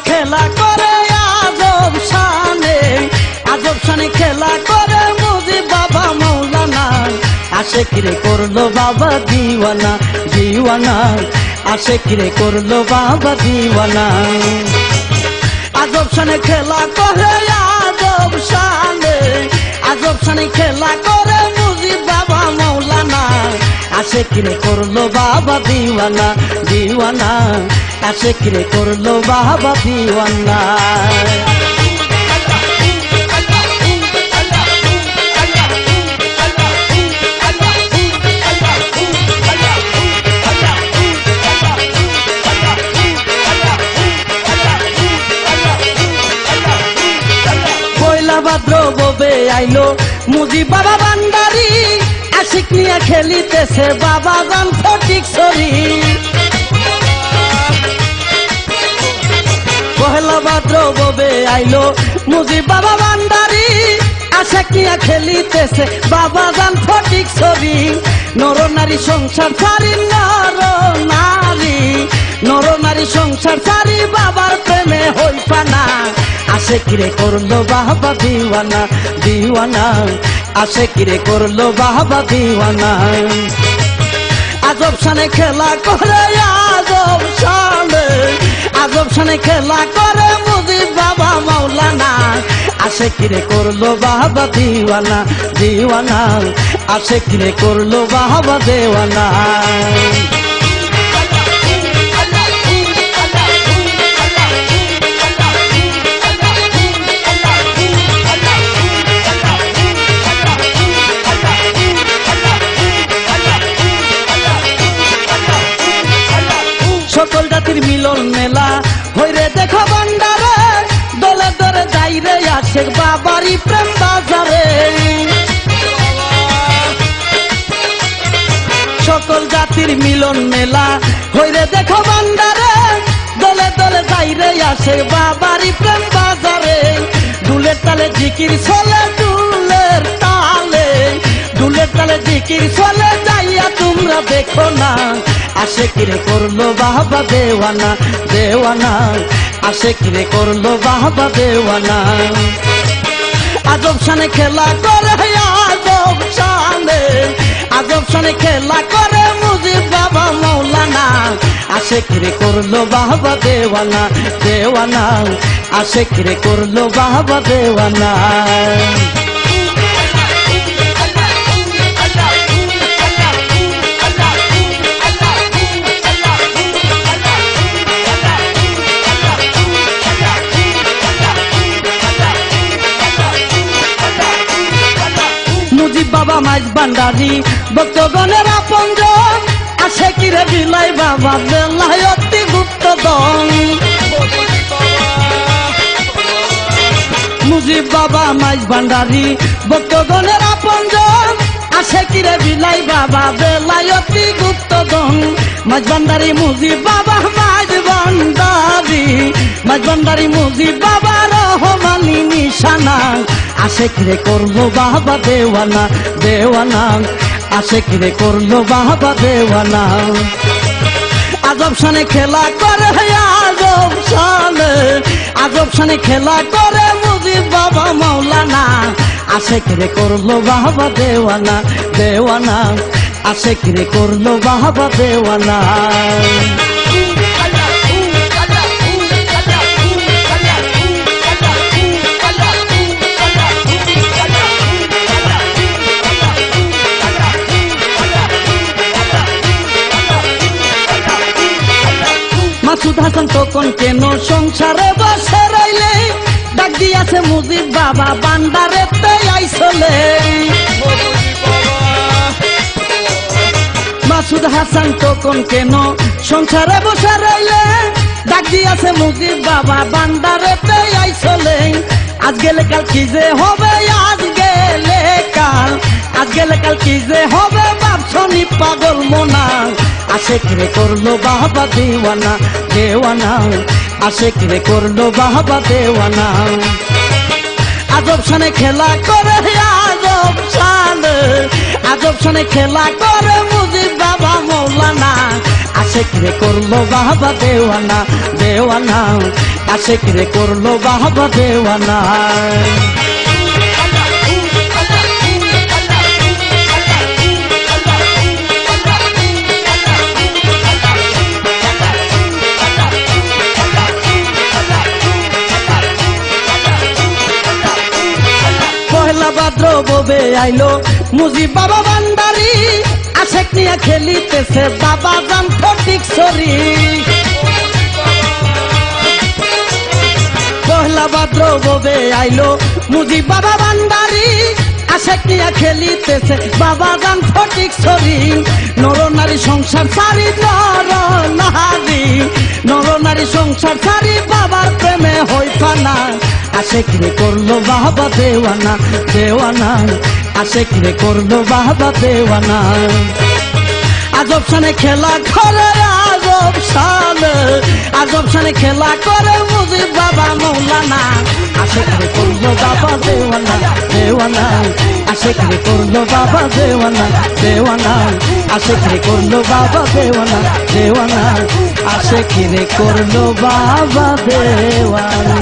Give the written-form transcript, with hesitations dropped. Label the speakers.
Speaker 1: খেলা করে আজব শানে খেলা করে মুজিব বাবা মৌলানা আশেক রে করলো বাবা দিওয়ানা দিওয়ানা আশেক রে করলো বাবা দিওয়ানা আজব শানে খেলা করে আজব শানে খেলা করে মুজিব বাবা মৌলানা আশেক রে করলো বাবা দিওয়ানা দিওয়ানা আশেক রে করলো বাবা দিওয়ানা ভাদ্র ববে আইলো মুজিব বাবা বান্দারি আশিক নিয়ে খেলিতেছে বাবা গান ফটিক সরি পহেলা ভাদ্র ববে আইলো মুজিব বাবা বান্দারি আশিক নিয়ে খেলিতেছে বাবা গান ফটিক সরি নর নারী সংসার ছাড়ি নর নারী সংসার ছাড়ি বাবার প্রেমে হই পানা আশেক রে করলো বাবা দিওয়ানা দিওয়ানা আশেক রে করলো বাবা দিওয়ানা আজব শানে খেলা করে আজব শানে খেলা করে মুজিব বাবা মৌলানা আশেক রে করলো বাবা দিওয়ানা দিওয়ানা আশেক রে করলো বাবা দেওয়ানা সকল জাতির মিলন মেলা হইরে দেখো ভান্ডারে দলে দলে যাইরে আশেক বাবারি প্রেম বাজারে সকল জাতির মিলন মেলা হইরে দেখো ভান্ডারে দলে দলে যাইরে আশেক বাবারি প্রেম বাজারে দুলের তালে জিকির চলে দুলের তালে জিকির চলে যাইয়া তোমরা দেখো না আশেক রে করলো বাবা দেওয়ানা দেওয়ানা আশেক রে করলো বাবা দেওয়ানা আজব শানে খেলা করে আজব শানে খেলা করে মুজিব বাবা মৌলানা আশেক রে করলো বাবা দেওয়ানা দেওয়ানা আশেক রে করলো বাবা দেওয়ানা মুজিব বাবা মাইজ ভান্ডারি ভক্তগণের আপনজন আশেক রে বিলাই বাবা বেলায়তি গুপ্তধন মুজিব বাবা মাইজ ভান্ডারি ভক্তগণের আপনজন আশেক রে বিলাই বাবা বেলায়তি গুপ্তধন মাইজ ভান্ডারি মুজিব বাবা মাইজ ভান্ডারি মুজিব বাবা রহমানি নিশানা আশেক রে করলো বাবা দেওয়ানা দেওয়ানা আশেক রে করলো বাবা দেওয়ানা আজব শানে খেলা করে আজব শানে খেলা করে মুজিব বাবা মৌলানা আশেক রে করলো বাবা দেওয়ানা দেওয়ানা আশেক রে করলো বাবা দেওয়ানা মাসুদ হাসান তখন কেন সংসারে বসে রইলে ডাক দিয়াছে মুজিব বাবা বান্দারেতে আইসলে মাসুদ হাসান তখন কেন সংসারে বসে রইলে ডাক দিয়াছে মুজিব বাবা বান্দারেতে আইসলে আজ গেলে কাল কি যে হবে আজ গেলে কাল কি যে হবে ভাবছনি পাগল মোনা আশেক রে করলো বাবা দেওয়ানা দেওয়ানা আশেক রে করলো বাবা দেওয়ানা আজব শানে খেলা করে আজব শানে খেলা করে মুজিব বাবা মৌলানা আশেক রে করলো বাবা দেওয়ানা দেওয়ানা আশেক রে করলো বাবা দেওয়ানা পহেলা ভাদ্র ববে আইলো মুজি বাবা ভান্ডারি আশেক নিয়ে খেলিতেছে বাবা জান ফটিক সরি পহেলা ভাদ্র ববে আইলো মুজি বাবা ভান্ডারি আশেক নিয়ে খেলিতেছে বাবা জান ফটিক সরি নর নারী সংসার সারি নর নারী সংসার সারি বাবার প্রেমে হইফানা আশেক রে করলো বাবা দেওয়ানা দেওয়ানা আশেক রে করলো বাবা দেওয়ানা আজব শানে খেলা করে আজব শানে খেলা করে মুজিব বাবা মৌলানা আশেক রে করলো বাবা দেওয়ানা দেওয়ানা আশেক রে করলো বাবা দেওয়ানা দেওয়ানা আশেক রে করলো বাবা দেওয়ানা দেওয়ানা আশেক রে করলো বাবা দেওয়ানা